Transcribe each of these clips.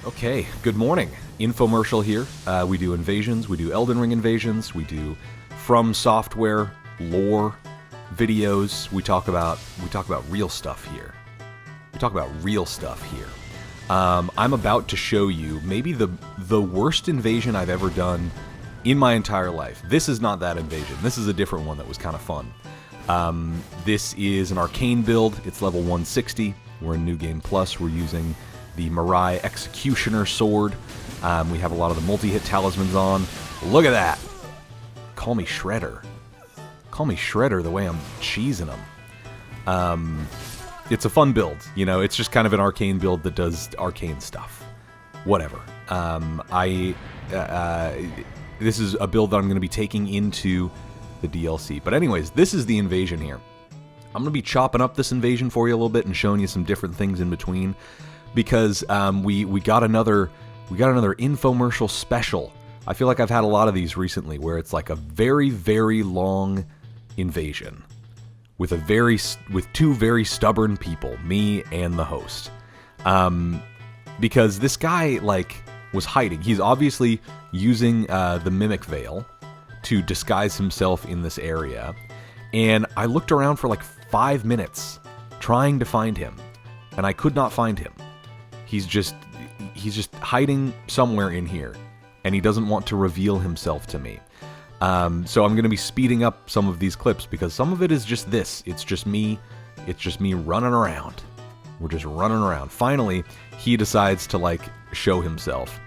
Okay, good morning. Infomercial here. We do invasions, we do Elden Ring invasions, we do From Software lore videos. We talk about real stuff here. I'm about to show you maybe the worst invasion I've ever done in my entire life. This is not that invasion. This is a different one that was kind of fun. This is an arcane build. It's level 160. We're in New Game Plus. We're using the Mirai Executioner Sword. We have a lot of the multi-hit talismans on. Look at that! Call me Shredder. Call me Shredder the way I'm cheesing them. It's a fun build. You know, it's just kind of an arcane build that does arcane stuff. Whatever. This is a build that I'm going to be taking into the DLC. But anyways, this is the invasion here. I'm going to be chopping up this invasion for you a little bit and showing you some different things in between, because we got another infomercial special. I feel like I've had a lot of these recently where it's like a very, very long invasion with two very stubborn people, me and the host. Because this guy was hiding. He's obviously using the Mimic Veil to disguise himself in this area. And I looked around for 5 minutes trying to find him, and I could not find him. He's just hiding somewhere in here, and he doesn't want to reveal himself to me. So I'm going to be speeding up some of these clips because some of it is just this. It's just me running around. We're just running around. Finally, he decides to show himself.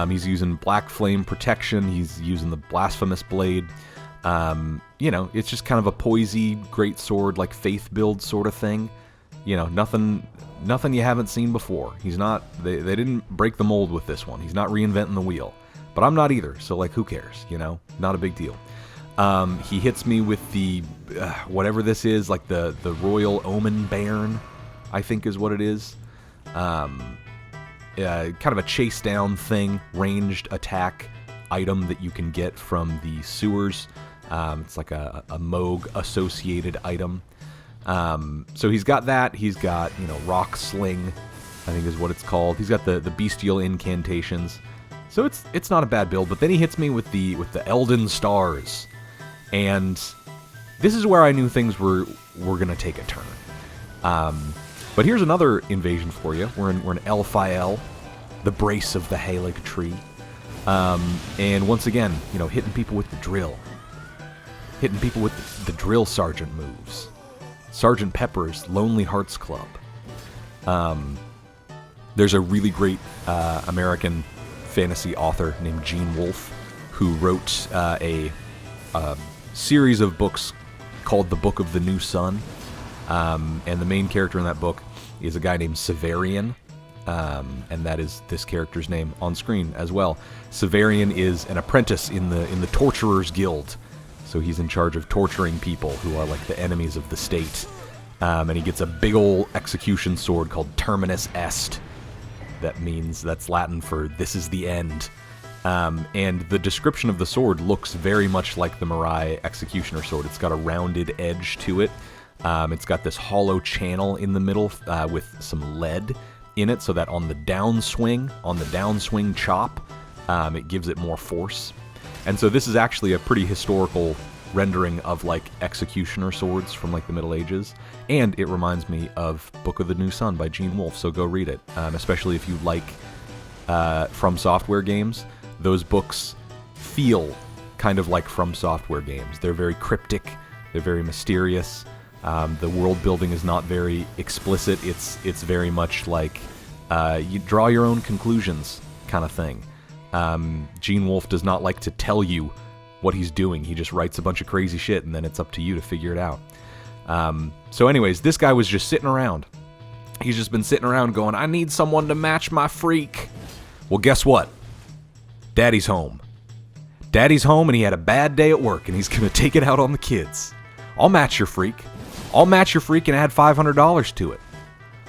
He's using Black Flame Protection. He's using the Blasphemous Blade. It's just kind of a poisey greatsword, faith build sort of thing. Nothing you haven't seen before. He's not. They didn't break the mold with this one. He's not reinventing the wheel. But I'm not either. So who cares? Not a big deal. He hits me with the whatever this is, the Royal Omen Bairn, I think is what it is. Kind of a chase down thing, ranged attack item that you can get from the sewers. It's like a Moog associated item. So he's got that. He's got, Rock Sling, I think is what it's called. He's got the bestial incantations. So it's not a bad build, but then he hits me with the Elden Stars. And this is where I knew things were gonna take a turn. But here's another invasion for you. We're in Elphael, the brace of the Halig tree. And once again, hitting people with the drill. Hitting people with the drill sergeant moves. Sergeant Pepper's Lonely Hearts Club. There's a really great American fantasy author named Gene Wolfe who wrote a series of books called The Book of the New Sun. And the main character in that book is a guy named Severian. And that is this character's name on screen as well. Severian is an apprentice in the Torturers Guild. So he's in charge of torturing people who are the enemies of the state. And he gets a big ol' execution sword called Terminus Est. That's Latin for this is the end. And the description of the sword looks very much like the Mirai Executioner sword. It's got a rounded edge to it. It's got this hollow channel in the middle with some lead in it, so that on the downswing chop, it gives it more force. And so this is actually a pretty historical rendering of executioner swords from the Middle Ages, and it reminds me of Book of the New Sun by Gene Wolfe, so go read it, especially if you like From Software games. Those books feel kind of like From Software games. They're very cryptic, they're very mysterious. The world building is not very explicit. It's very much you draw your own conclusions kind of thing. Gene Wolfe does not like to tell you what he's doing. He just writes a bunch of crazy shit, and then it's up to you to figure it out. So anyways, this guy was just sitting around. He's just been sitting around going, I need someone to match my freak. Well, guess what? Daddy's home. Daddy's home, and he had a bad day at work, and he's going to take it out on the kids. I'll match your freak. I'll match your freak and add $500 to it.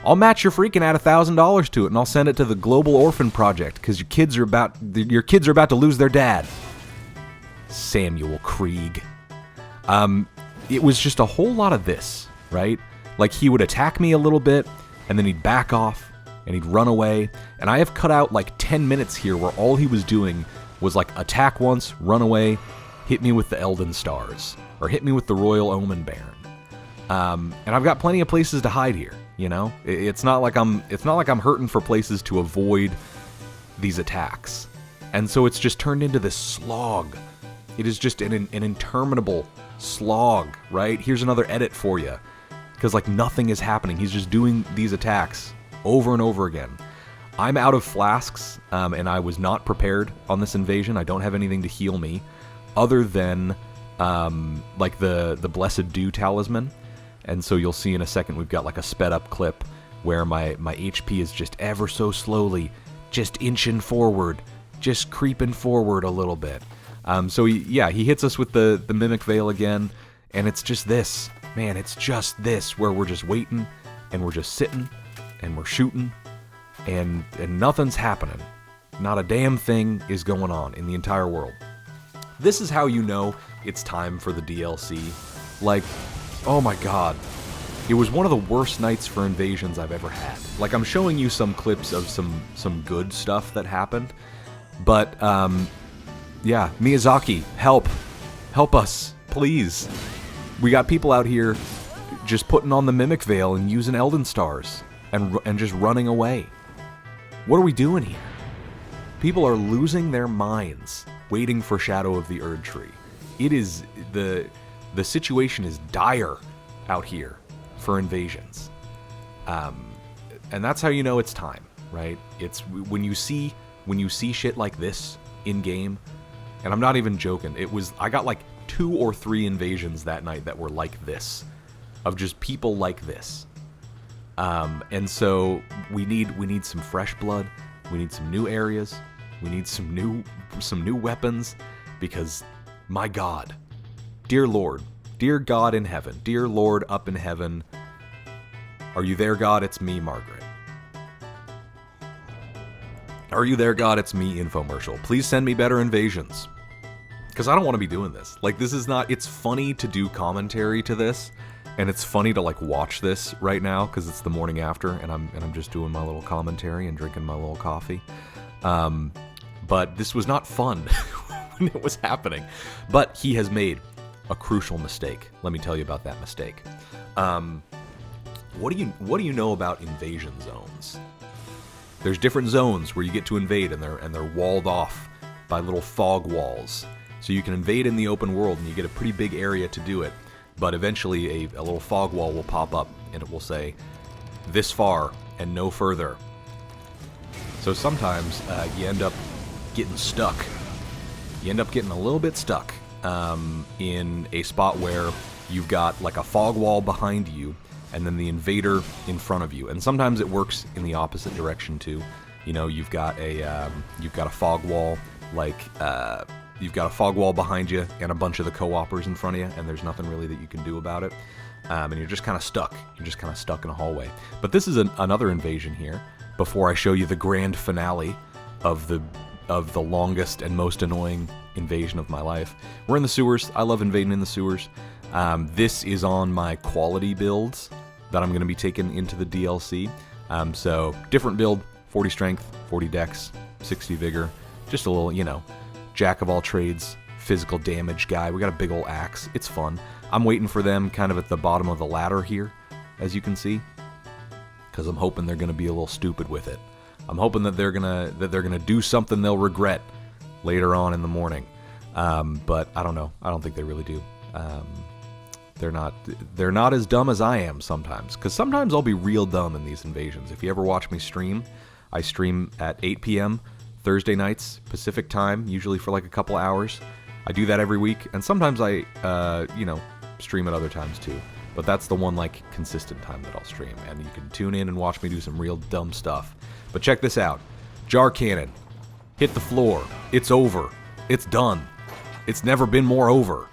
I'll match your freak and add $1,000 to it, and I'll send it to the Global Orphan Project because your kids are about to lose their dad. Samuel Krieg. It was just a whole lot of this, right? He would attack me a little bit, and then he'd back off, and he'd run away. And I have cut out like 10 minutes here where all he was doing was like attack once, run away, hit me with the Elden Stars, or hit me with the Royal Omen Baron. And I've got plenty of places to hide here, you know? It's not like I'm hurting for places to avoid these attacks. And so it's just turned into this slog. It is just an interminable slog, right? Here's another edit for you. Because, like, nothing is happening. He's just doing these attacks over and over again. I'm out of flasks, and I was not prepared on this invasion. I don't have anything to heal me, other than, like, the Blessed Dew Talisman. And so you'll see in a second we've got, like, a sped-up clip where my HP is just ever so slowly just inching forward, just creeping forward a little bit. So, he hits us with the Mimic Veil again, and it's just this. Man, it's just this, where we're just waiting, and we're just sitting, and we're shooting, and nothing's happening. Not a damn thing is going on in the entire world. This is how you know it's time for the DLC. Like, oh my god. It was one of the worst nights for invasions I've ever had. Like, I'm showing you some clips of some good stuff that happened, but, yeah, Miyazaki, help. Help us, please. We got people out here just putting on the Mimic Veil and using Elden Stars and just running away. What are we doing here? People are losing their minds waiting for Shadow of the Erd Tree. It is the situation is dire out here for invasions. And that's how you know it's time, right? It's when you see shit like this in game, and I'm not even joking. I got like 2 or 3 invasions that night that were like this, of just people like this. And so we need some fresh blood. We need some new areas. We need some new weapons, because my God, dear Lord, dear God in heaven, dear Lord up in heaven, are you there, God? It's me, Margaret. Are you there, God? It's me, infomercial. Please send me better invasions. Because I don't want to be doing this. Like, this is not... It's funny to do commentary to this, and it's funny to, like, watch this right now, because it's the morning after, and I'm just doing my little commentary and drinking my little coffee. But this was not fun when it was happening. But he has made a crucial mistake. Let me tell you about that mistake. What do you know about invasion zones? There's different zones where you get to invade, and they're walled off by little fog walls. So you can invade in the open world, and you get a pretty big area to do it. But eventually a little fog wall will pop up, and it will say, this far and no further. So sometimes you end up getting stuck. You end up getting a little bit stuck in a spot where you've got like a fog wall behind you, and then the invader in front of you. And sometimes it works in the opposite direction too. You know, you've got a fog wall, like you've got a fog wall behind you and a bunch of the co-opers in front of you, and there's nothing really that you can do about it. And you're just kind of stuck. You're just kind of stuck in a hallway. But this is another invasion here, before I show you the grand finale of the longest and most annoying invasion of my life. We're in the sewers. I love invading in the sewers. This is on my quality builds that I'm going to be taking into the DLC. So different build, 40 strength, 40 dex, 60 vigor, just a little, you know, jack of all trades, physical damage guy. We got a big old axe. It's fun. I'm waiting for them kind of at the bottom of the ladder here, as you can see, because I'm hoping they're going to be a little stupid with it. I'm hoping that they're gonna do something they'll regret later on in the morning. But I don't know. I don't think they really do. They're not as dumb as I am sometimes, because sometimes I'll be real dumb in these invasions. If you ever watch me stream, I stream at 8 p.m. Thursday nights Pacific time, usually for like a couple hours. I do that every week, and sometimes I stream at other times too. But that's the one like consistent time that I'll stream, and you can tune in and watch me do some real dumb stuff. But check this out. Jar cannon. Hit the floor. It's over. It's done. It's never been more over.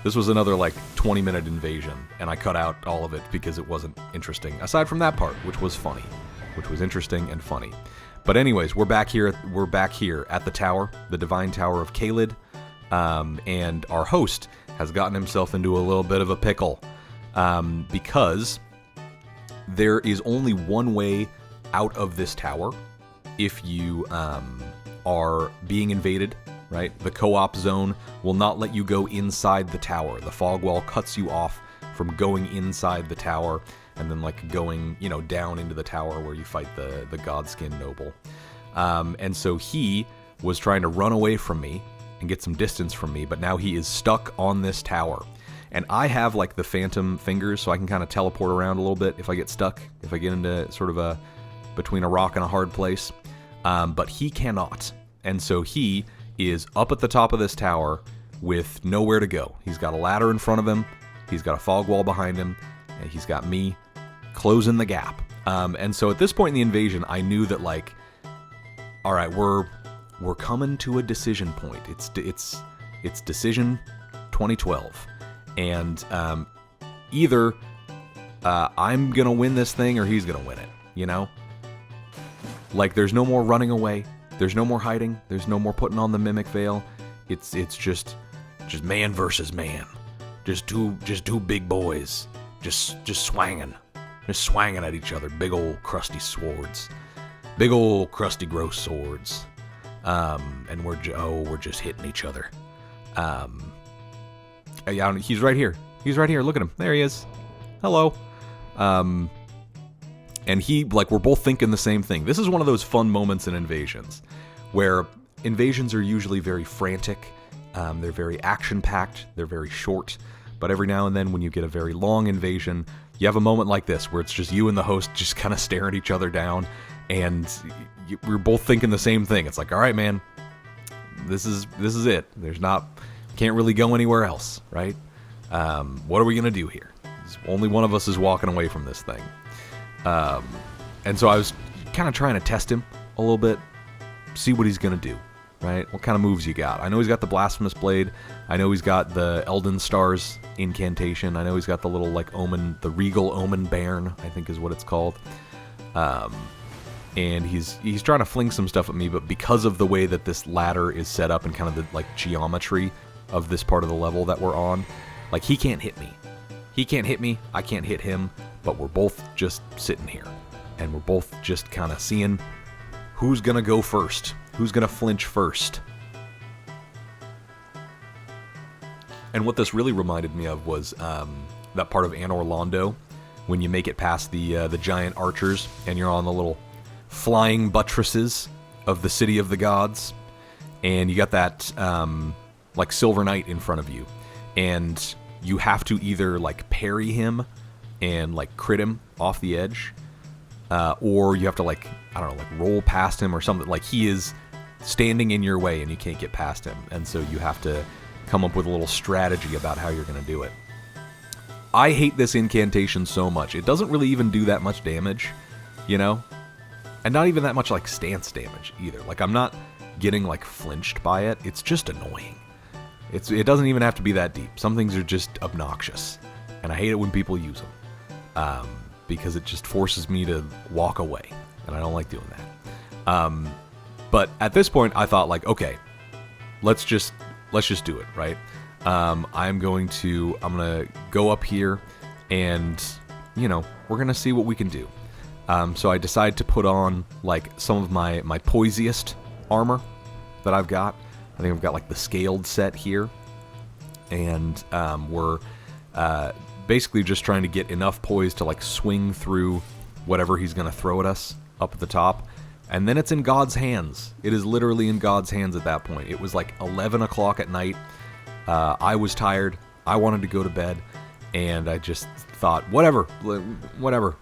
This was another like 20-minute invasion, and I cut out all of it because it wasn't interesting. Aside from that part, which was funny, which was interesting and funny. But anyways, we're back here at the tower, the Divine Tower of Caelid, and our host has gotten himself into a little bit of a pickle, because there is only one way out of this tower if you are being invaded, right? The co-op zone will not let you go inside the tower. The fog wall cuts you off from going inside the tower and then like going, you know, down into the tower where you fight the Godskin noble. And so he was trying to run away from me and get some distance from me, but now he is stuck on this tower. And I have like the phantom fingers, so I can kind of teleport around a little bit if I get stuck, if I get into sort of between a rock and a hard place. But he cannot. And so he is up at the top of this tower with nowhere to go. He's got a ladder in front of him, he's got a fog wall behind him, and he's got me closing the gap. And so at this point in the invasion, I knew that like, all right, we're coming to a decision point. It's decision 2012, and either I'm gonna win this thing or he's gonna win it. You know, like there's no more running away, there's no more hiding, there's no more putting on the mimic veil. It's just man versus man, just two big boys, just swanging at each other, big old crusty swords. Big old crusty gross swords. And we're just hitting each other. He's right here. He's right here. Look at him. There he is. Hello. And we're both thinking the same thing. This is one of those fun moments in invasions where invasions are usually very frantic. They're very action-packed. They're very short. But every now and then when you get a very long invasion, you have a moment like this where it's just you and the host just kind of staring each other down. And we're both thinking the same thing. It's like, all right, man, this is it. Can't really go anywhere else, right? What are we gonna do here? Only one of us is walking away from this thing. And so I was kind of trying to test him a little bit, see what he's gonna do, right? What kind of moves you got? I know he's got the Blasphemous Blade. I know he's got the Elden Stars incantation. I know he's got the little like omen, the Regal Omen Bairn, I think is what it's called. And he's trying to fling some stuff at me, but because of the way that this ladder is set up and kind of the like geometry of this part of the level that we're on, like he can't hit me. He can't hit me, I can't hit him, but we're both just sitting here. And we're both just kind of seeing who's gonna go first, who's gonna flinch first. And what this really reminded me of was that part of Anor Londo, when you make it past the giant archers and you're on the little flying buttresses of the City of the Gods, and you got that like Silver Knight in front of you, and you have to either like parry him and like crit him off the edge, or you have to like, I don't know, like roll past him or something. Like he is standing in your way and you can't get past him, and so you have to come up with a little strategy about how you're gonna do it. I hate this incantation so much. It doesn't really even do that much damage, you know? And not even that much like stance damage either. Like I'm not getting like flinched by it. It's just annoying. It doesn't even have to be that deep. Some things are just obnoxious, and I hate it when people use them because it just forces me to walk away, and I don't like doing that. But at this point, I thought like, okay, let's just do it, right? I'm gonna go up here, and you know, we're gonna see what we can do. So I decided to put on like some of my poisiest armor that I've got. I think I've got like the scaled set here, and we're basically just trying to get enough poise to like swing through whatever he's gonna throw at us up at the top, and then it's in God's hands. It is literally in God's hands at that point. It was like 11 o'clock at night. I was tired. I wanted to go to bed, and I just thought, whatever,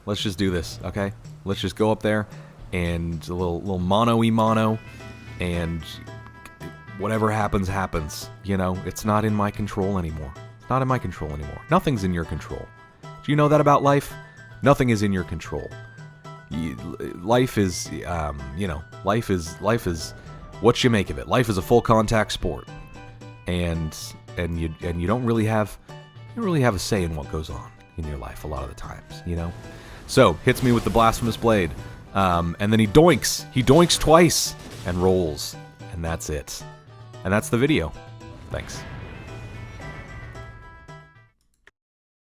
let's just do this, okay? Let's just go up there, and a little mono-y-mono, and whatever happens, happens. You know, it's not in my control anymore. It's not in my control anymore. Nothing's in your control. Do you know that about life? Nothing is in your control. Life is, life is what you make of it. Life is a full contact sport, and you don't really have a say in what goes on in your life a lot of the times, you know. So hits me with the Blasphemous Blade, and then he doinks twice and rolls, and that's it, and that's the video. Thanks.